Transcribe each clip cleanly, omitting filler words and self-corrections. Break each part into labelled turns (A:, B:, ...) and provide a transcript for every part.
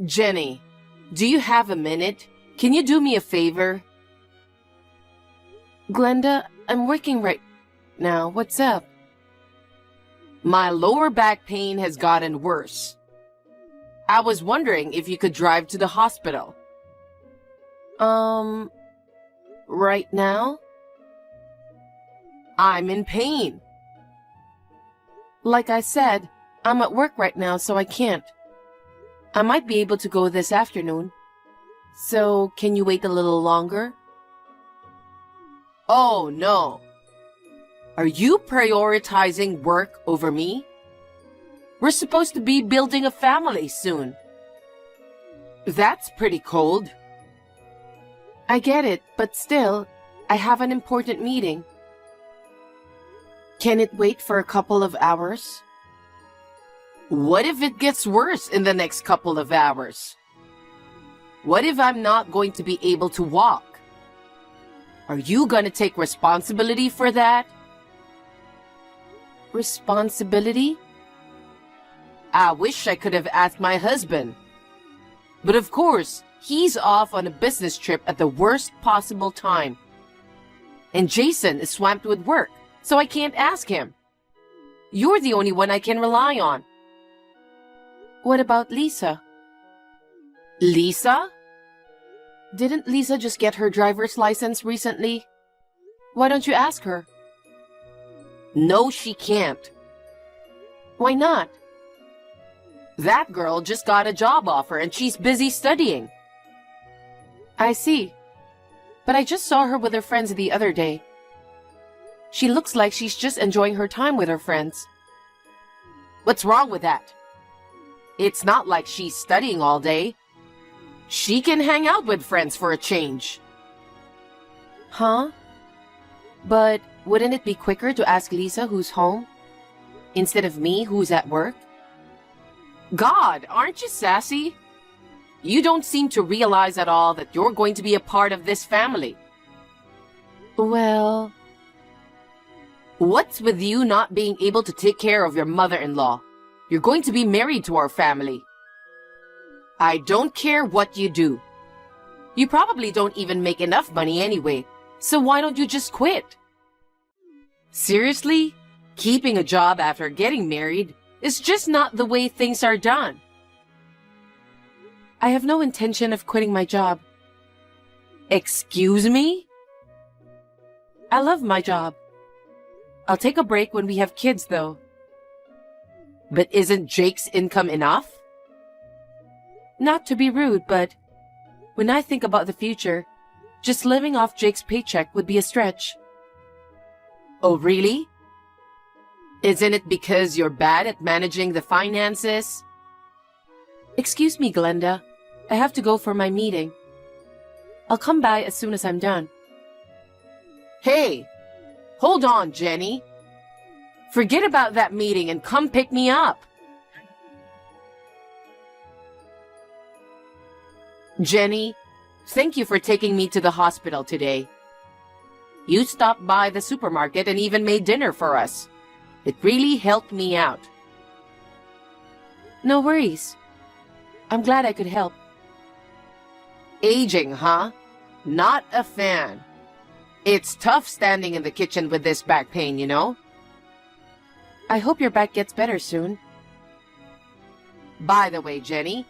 A: Jenny, do you have a minute? Can you do me a favor? Glenda, I'm working right now. What's up? My lower back pain has gotten worse. I was wondering if you could drive to the hospital. Right now? I'm in pain. Like I said, I'm at work right now, so I can't. I might be able to go this afternoon. So, can you wait a little longer? Oh, no. Are you prioritizing work over me? We're supposed to be building a family soon. That's pretty cold. I get it, but still, I have an important meeting. Can it wait for a couple of hours? What if it gets worse in the next couple of hours? What if I'm not going to be able to walk? Are you gonna take responsibility for that? Responsibility? I wish I could have asked my husband. But of course, he's off on a business trip at the worst possible time. And Jason is swamped with work, so I can't ask him. You're the only one I can rely on. What about Lisa? Lisa? Didn't Lisa just get her driver's license recently? Why don't you ask her? No, she can't. Why not? That girl just got a job offer and she's busy studying. I see. But I just saw her with her friends the other day. She looks like she's just enjoying her time with her friends. What's wrong with that? It's not like she's studying all day. She can hang out with friends for a change. Huh? But wouldn't it be quicker to ask Lisa who's home instead of me who's at work? God, aren't you sassy? You don't seem to realize at all that you're going to be a part of this family. Well, what's with you not being able to take care of your mother-in-law? You're going to be married to our family. I don't care what you do. You probably don't even make enough money anyway, so why don't you just quit? Seriously? Keeping a job after getting married is just not the way things are done. I have no intention of quitting my job. Excuse me? I love my job. I'll take a break when we have kids, though. But isn't Jake's income enough? Not to be rude, but when I think about the future, just living off Jake's paycheck would be a stretch. Oh, really? Isn't it because you're bad at managing the finances? Excuse me, Glenda. I have to go for my meeting. I'll come by as soon as I'm done. Hey, hold on, Jenny. Forget about that meeting and come pick me up. Jenny, thank you for taking me to the hospital today. You stopped by the supermarket and even made dinner for us. It really helped me out. No worries. I'm glad I could help. Aging, huh? Not a fan. It's tough standing in the kitchen with this back pain, you know? I hope your back gets better soon. By the way, Jenny,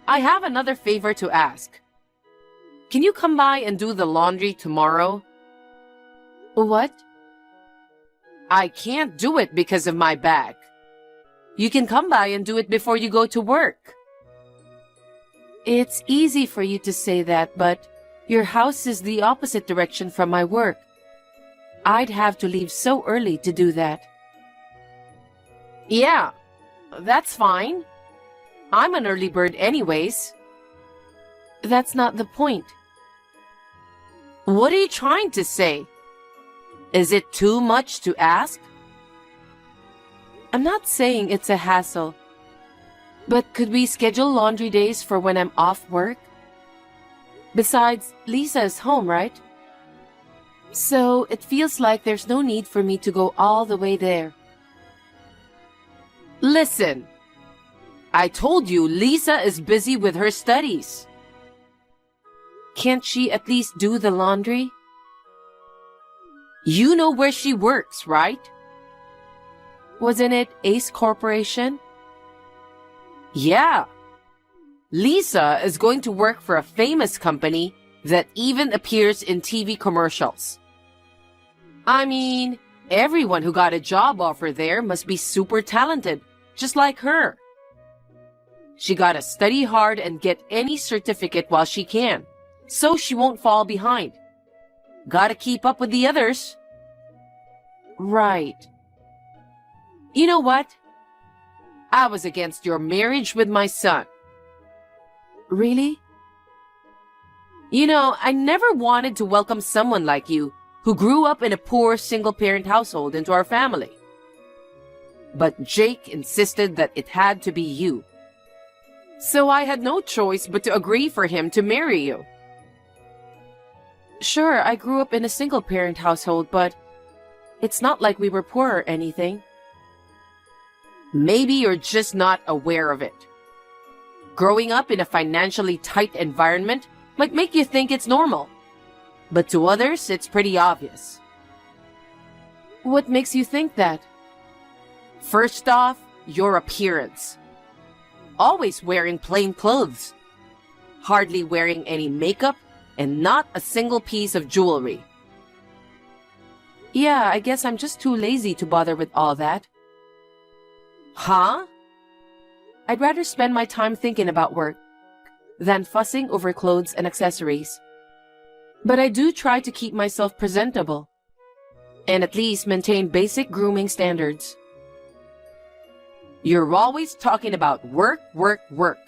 A: I have another favor to ask. Can you come by and do the laundry tomorrow? What? I can't do it because of my back. You can come by and do it before you go to work. It's easy for you to say that, but your house is the opposite direction from my work. I'd have to leave so early to do that. Yeah, that's fine. I'm an early bird anyways. That's not the point. What are you trying to say? Is it too much to ask? I'm not saying it's a hassle. But could we schedule laundry days for when I'm off work? Besides, Lisa is home, right? So it feels like there's no need for me to go all the way there. Listen, I told you Lisa is busy with her studies. Can't she at least do the laundry? You know where she works, right? Wasn't it Ace Corporation? Yeah. Lisa is going to work for a famous company that even appears in TV commercials. I mean, everyone who got a job offer there must be super talented, just like her. She gotta study hard and get any certificate while she can, so she won't fall behind. Gotta keep up with the others. Right. You know what? I was against your marriage with my son. Really? You know, I never wanted to welcome someone like you who grew up in a poor single-parent household into our family. But Jake insisted that it had to be you. So I had no choice but to agree for him to marry you. Sure, I grew up in a single-parent household, but it's not like we were poor or anything. Maybe you're just not aware of it. Growing up in a financially tight environment might make you think it's normal. But to others, it's pretty obvious. What makes you think that? First off, your appearance. Always wearing plain clothes. Hardly wearing any makeup and not a single piece of jewelry. Yeah, I guess I'm just too lazy to bother with all that. Huh? I'd rather spend my time thinking about work than fussing over clothes and accessories. But I do try to keep myself presentable and at least maintain basic grooming standards. You're always talking about work, work, work.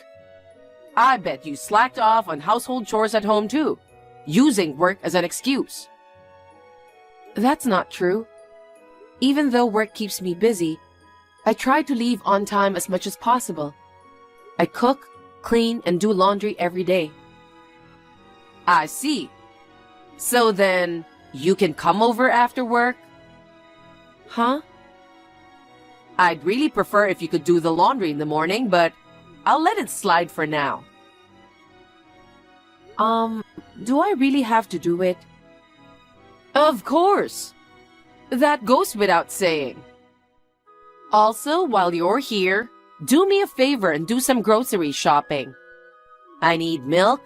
A: I bet you slacked off on household chores at home too, using work as an excuse. That's not true. Even though work keeps me busy, I try to leave on time as much as possible. I cook, clean, and do laundry every day. I see. So then, you can come over after work? Huh? I'd really prefer if you could do the laundry in the morning, but I'll let it slide for now. Do I really have to do it? Of course. That goes without saying. Also, while you're here, do me a favor and do some grocery shopping. I need milk,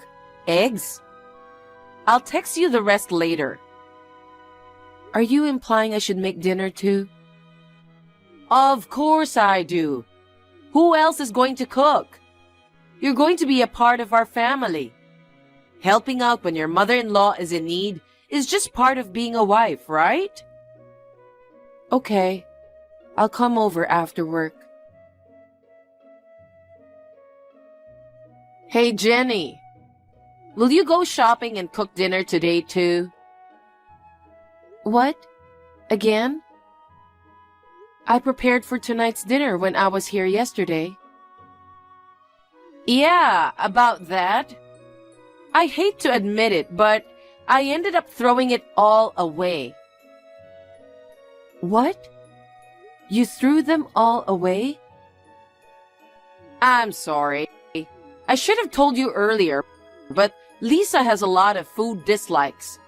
A: eggs. I'll text you the rest later. Are you implying I should make dinner too? Of course I do. Who else is going to cook? You're going to be a part of our family. Helping out when your mother-in-law is in need is just part of being a wife, right? Okay. I'll come over after work. Hey, Jenny. Will you go shopping and cook dinner today too? What? Again? I prepared for tonight's dinner when I was here yesterday. Yeah, about that. I hate to admit it, but I ended up throwing it all away. What? You threw them all away? I'm sorry. I should have told you earlier, but Lisa has a lot of food dislikes.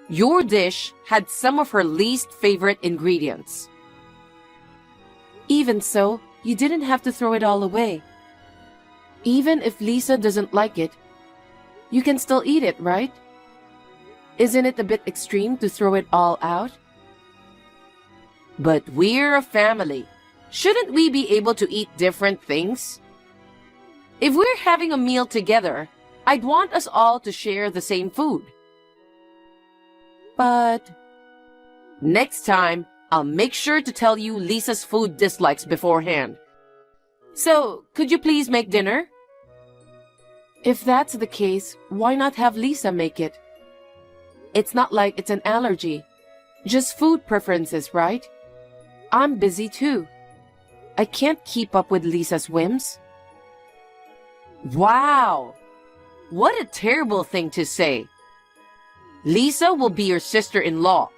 A: Your dish had some of her least favorite ingredients. Even so, you didn't have to throw it all away. Even if Lisa doesn't like it, you can still eat it, right? Isn't it a bit extreme to throw it all out? But we're a family. Shouldn't we be able to eat different things? If we're having a meal together, I'd want us all to share the same food. But next time, I'll make sure to tell you Lisa's food dislikes beforehand. So, could you please make dinner? If that's the case, why not have Lisa make it? It's not like it's an allergy. Just food preferences, right? I'm busy too. I can't keep up with Lisa's whims. Wow! What a terrible thing to say. Lisa will be your sister-in-law.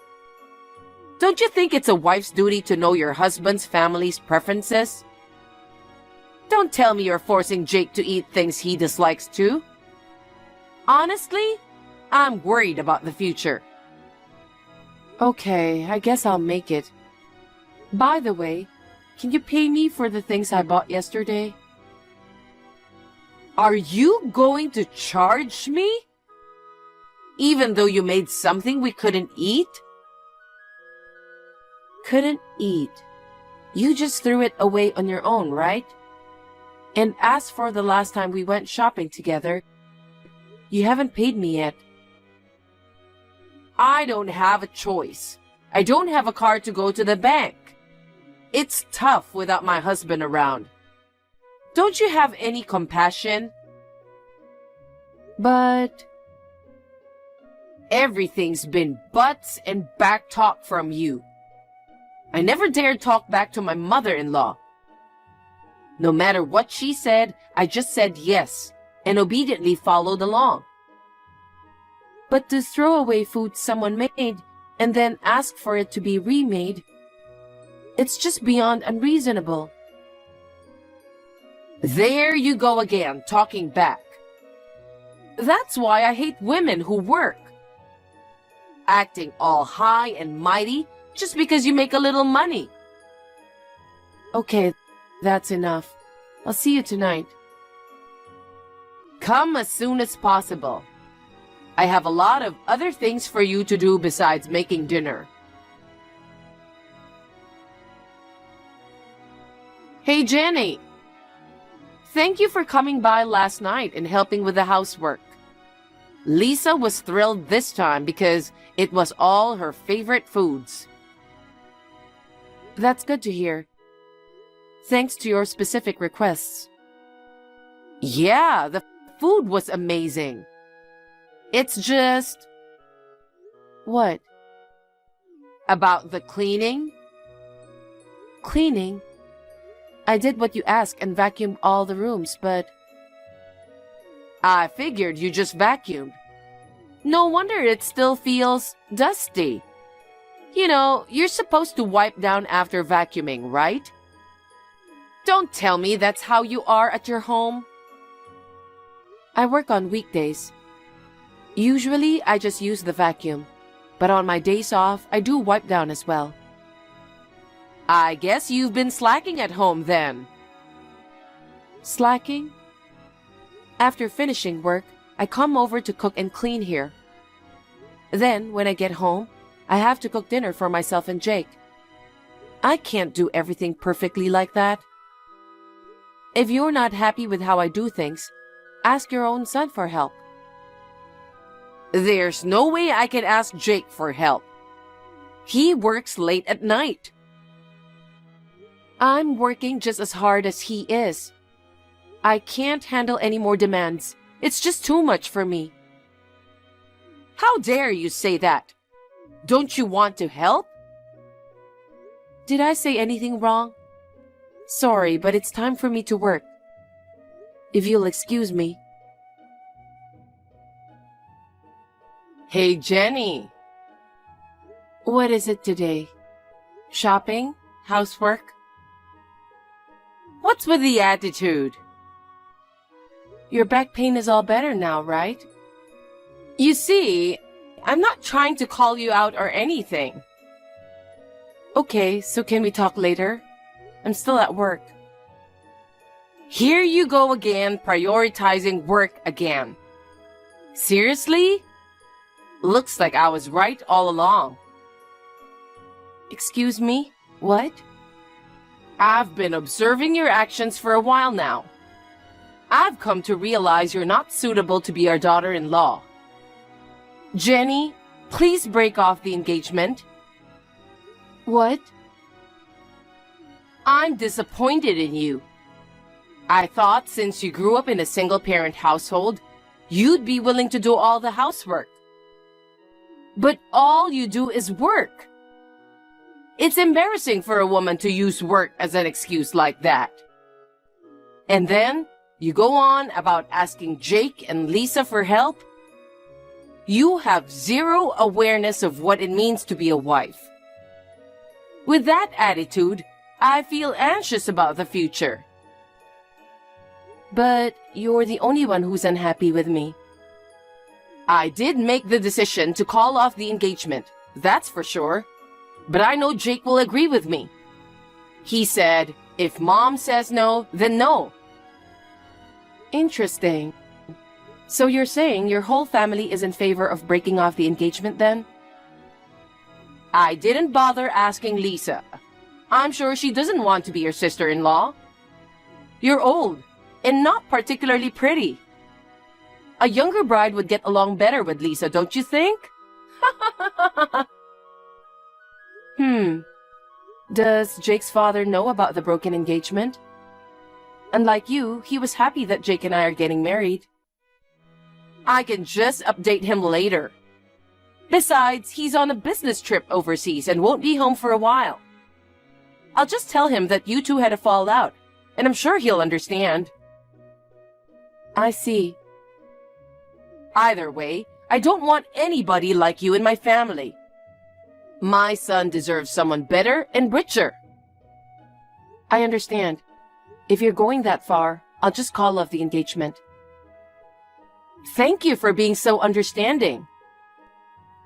A: Don't you think it's a wife's duty to know your husband's family's preferences? Don't tell me you're forcing Jake to eat things he dislikes too. Honestly, I'm worried about the future. Okay, I guess I'll make it. By the way, can you pay me for the things I bought yesterday? Are you going to charge me? Even though you made something we couldn't eat? Couldn't eat? You just threw it away on your own, right? And as for the last time we went shopping together, you haven't paid me yet. I don't have a choice. I don't have a car to go to the bank. It's tough without my husband around. Don't you have any compassion? But everything's been butts and back talk from you. I never dared talk back to my mother-in-law. No matter what she said, I just said yes and obediently followed along. But to throw away food someone made and then ask for it to be remade, it's just beyond unreasonable. There you go again, talking back. That's why I hate women who work. Acting all high and mighty just because you make a little money. Okay, that's enough. I'll see you tonight. Come as soon as possible. I have a lot of other things for you to do besides making dinner. Hey, Jenny. Thank you for coming by last night and helping with the housework. Lisa was thrilled this time because it was all her favorite foods. That's good to hear. Thanks to your specific requests. Yeah, the food was amazing. It's just... What? About the cleaning? Cleaning? I did what you asked and vacuumed all the rooms, but... I figured you just vacuumed. No wonder it still feels dusty. You know, you're supposed to wipe down after vacuuming, right? Don't tell me that's how you are at your home. I work on weekdays. Usually, I just use the vacuum. But on my days off, I do wipe down as well. I guess you've been slacking at home then. Slacking? After finishing work, I come over to cook and clean here. Then, when I get home, I have to cook dinner for myself and Jake. I can't do everything perfectly like that. If you're not happy with how I do things, ask your own son for help. There's no way I can ask Jake for help. He works late at night. I'm working just as hard as he is. I can't handle any more demands. It's just too much for me. How dare you say that? Don't you want to help? Did I say anything wrong? Sorry, but it's time for me to work. If you'll excuse me. Hey, Jenny. What is it today? Shopping? Housework? What's with the attitude? Your back pain is all better now, right? You see, I'm not trying to call you out or anything. Okay, so can we talk later? I'm still at work. Here you go again, prioritizing work again. Seriously? Looks like I was right all along. Excuse me? What? I've been observing your actions for a while now. I've come to realize you're not suitable to be our daughter-in-law. Jenny, please break off the engagement. What? I'm disappointed in you. I thought since you grew up in a single-parent household, you'd be willing to do all the housework. But all you do is work. It's embarrassing for a woman to use work as an excuse like that. And then, you go on about asking Jake and Lisa for help? You have zero awareness of what it means to be a wife. With that attitude, I feel anxious about the future. But you're the only one who's unhappy with me. I did make the decision to call off the engagement, that's for sure. But I know Jake will agree with me. He said, if Mom says no, then no. Interesting. So you're saying your whole family is in favor of breaking off the engagement then? I didn't bother asking Lisa. I'm sure she doesn't want to be your sister-in-law. You're old and not particularly pretty. A younger bride would get along better with Lisa, don't you think? Does Jake's father know about the broken engagement? Unlike you, he was happy that Jake and I are getting married. I can just update him later. Besides, he's on a business trip overseas and won't be home for a while. I'll just tell him that you two had a fallout, and I'm sure he'll understand. I see. Either way, I don't want anybody like you in my family. My son deserves someone better and richer. I understand. If you're going that far, I'll just call off the engagement. Thank you for being so understanding.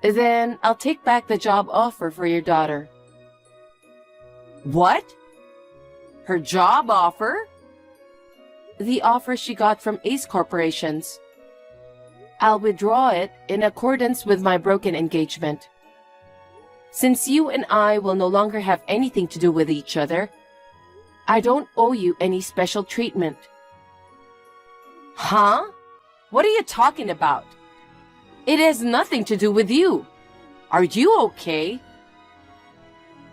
A: Then I'll take back the job offer for your daughter. What? Her job offer? The offer she got from Ace Corporations. I'll withdraw it in accordance with my broken engagement. Since you and I will no longer have anything to do with each other, I don't owe you any special treatment. Huh? What are you talking about? It has nothing to do with you. Are you okay?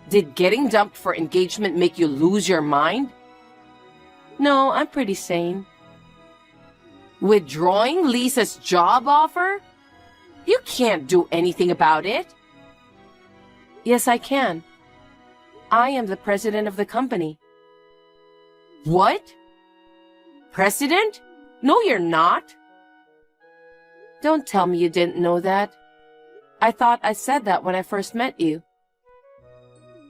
A: Did getting dumped for engagement make you lose your mind? No, I'm pretty sane. Withdrawing Lisa's job offer? You can't do anything about it. Yes, I can. I am the president of the company. What? President? No, you're not. Don't tell me you didn't know that. I thought I said that when I first met you.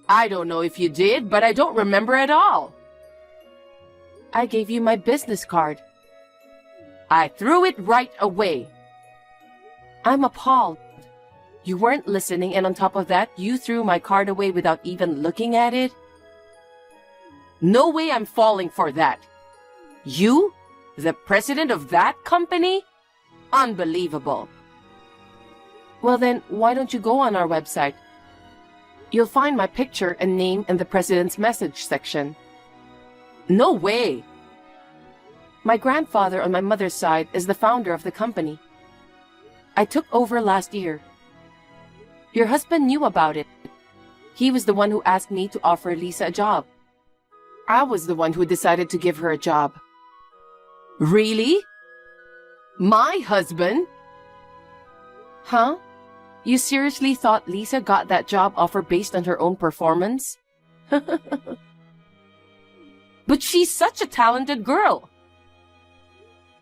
A: I don't know if you did, but I don't remember at all. I gave you my business card. I threw it right away. I'm appalled. You weren't listening, and on top of that, you threw my card away without even looking at it? No way I'm falling for that. You? The president of that company? Unbelievable. Well then, why don't you go on our website? You'll find my picture and name in the president's message section. No way. My grandfather on my mother's side is the founder of the company. I took over last year. Your husband knew about it. He was the one who asked me to offer Lisa a job. I was the one who decided to give her a job. Really? My husband? Huh? You seriously thought Lisa got that job offer based on her own performance? But she's such a talented girl.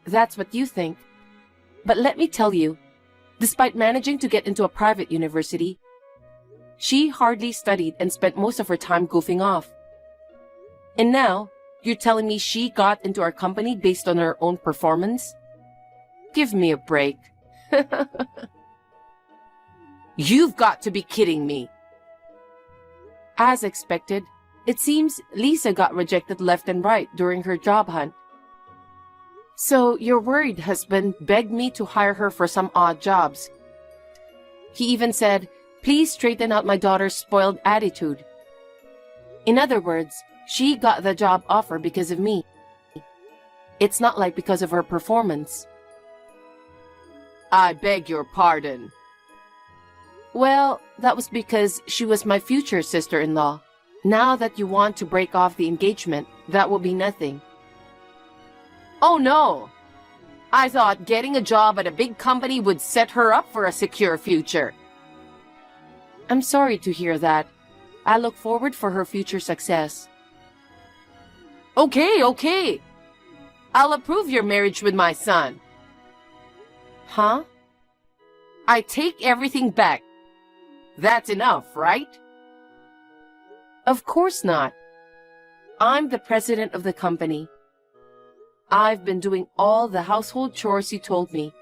A: That's what you think. But let me tell you, despite managing to get into a private university, she hardly studied and spent most of her time goofing off. And now, you're telling me she got into our company based on her own performance? Give me a break. You've got to be kidding me. As expected, it seems Lisa got rejected left and right during her job hunt. So your worried husband begged me to hire her for some odd jobs. He even said, please straighten out my daughter's spoiled attitude. In other words, she got the job offer because of me. It's not like because of her performance. I beg your pardon. Well, that was because she was my future sister-in-law. Now that you want to break off the engagement, that will be nothing. Oh no! I thought getting a job at a big company would set her up for a secure future. I'm sorry to hear that. I look forward for her future success. Okay. I'll approve your marriage with my son. Huh? I take everything back. That's enough, right? Of course not. I'm the president of the company. I've been doing all the household chores you told me.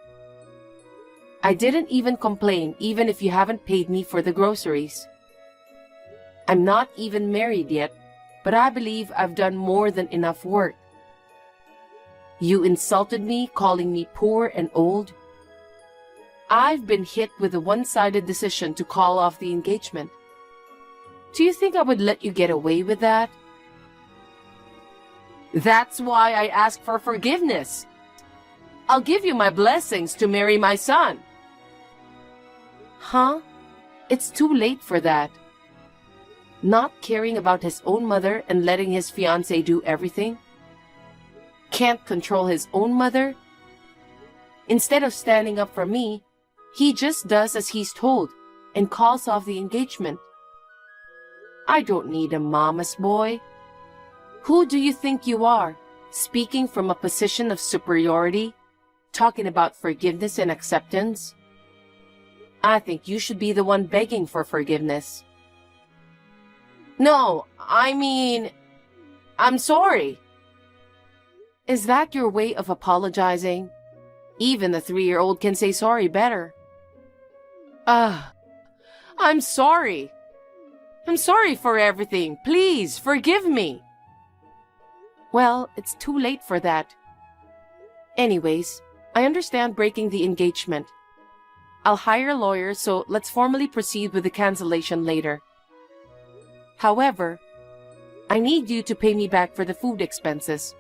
A: I didn't even complain, even if you haven't paid me for the groceries. I'm not even married yet, but I believe I've done more than enough work. You insulted me, calling me poor and old. I've been hit with a one-sided decision to call off the engagement. Do you think I would let you get away with that? That's why I ask for forgiveness. I'll give you my blessings to marry my son. Huh? It's too late for that. Not caring about his own mother and letting his fiancée do everything? Can't control his own mother? Instead of standing up for me, he just does as he's told and calls off the engagement. I don't need a mama's boy. Who do you think you are, speaking from a position of superiority, talking about forgiveness and acceptance? I think you should be the one begging for forgiveness. No, I mean, I'm sorry. Is that your way of apologizing? Even the 3-year-old can say sorry better. I'm sorry. I'm sorry for everything. Please, forgive me. Well, it's too late for that. Anyways, I understand breaking the engagement. I'll hire a lawyer, so let's formally proceed with the cancellation later. However, I need you to pay me back for the food expenses.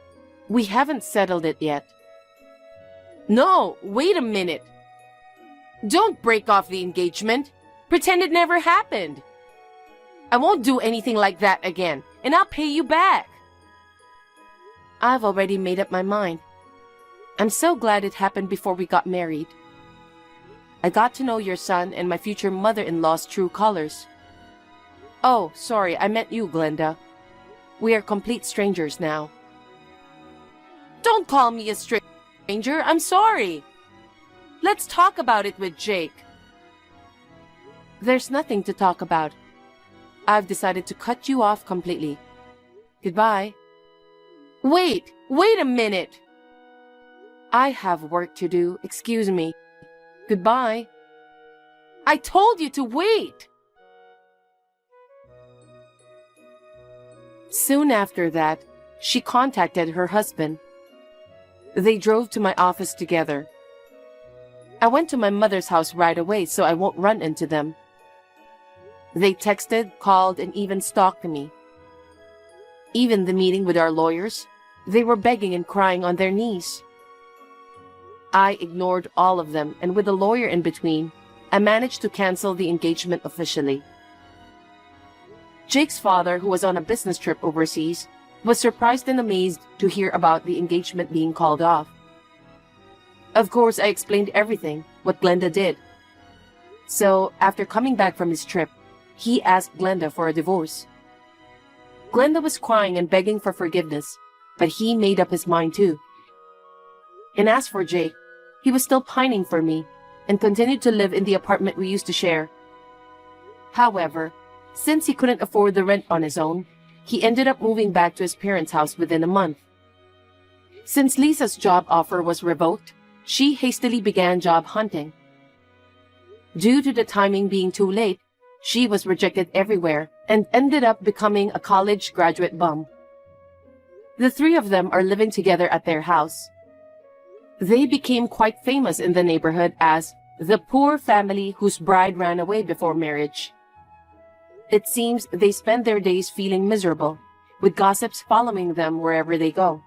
A: We haven't settled it yet. No, wait a minute. Don't break off the engagement. Pretend it never happened. I won't do anything like that again, and I'll pay you back. I've already made up my mind. I'm so glad it happened before we got married. I got to know your son and my future mother-in-law's true colors. Oh, sorry, I meant you, Glenda. We are complete strangers now. Don't call me a stranger. I'm sorry. Let's talk about it with Jake. There's nothing to talk about. I've decided to cut you off completely. Goodbye. Wait a minute. I have work to do. Excuse me. Goodbye. I told you to wait. Soon after that, she contacted her husband. They drove to my office together. I went to my mother's house right away so I won't run into them. They texted, called, and even stalked me. Even the meeting with our lawyers, they were begging and crying on their knees. I ignored all of them, and with a lawyer in between, I managed to cancel the engagement officially. Jake's father, who was on a business trip overseas, was surprised and amazed to hear about the engagement being called off. Of course, I explained everything, what Glenda did. So, after coming back from his trip, he asked Glenda for a divorce. Glenda was crying and begging for forgiveness, but he made up his mind too. And as for Jake, he was still pining for me and continued to live in the apartment we used to share. However, since he couldn't afford the rent on his own, he ended up moving back to his parents' house within a month. Since Lisa's job offer was revoked, she hastily began job hunting. Due to the timing being too late, she was rejected everywhere and ended up becoming a college graduate bum. The three of them are living together at their house. They became quite famous in the neighborhood as the poor family whose bride ran away before marriage. It seems they spend their days feeling miserable, with gossips following them wherever they go.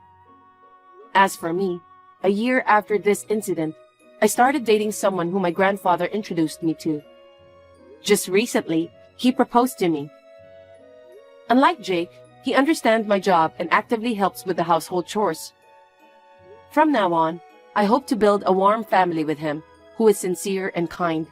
A: As for me, a year after this incident, I started dating someone who my grandfather introduced me to. Just recently, he proposed to me. Unlike Jake, he understands my job and actively helps with the household chores. From now on, I hope to build a warm family with him, who is sincere and kind.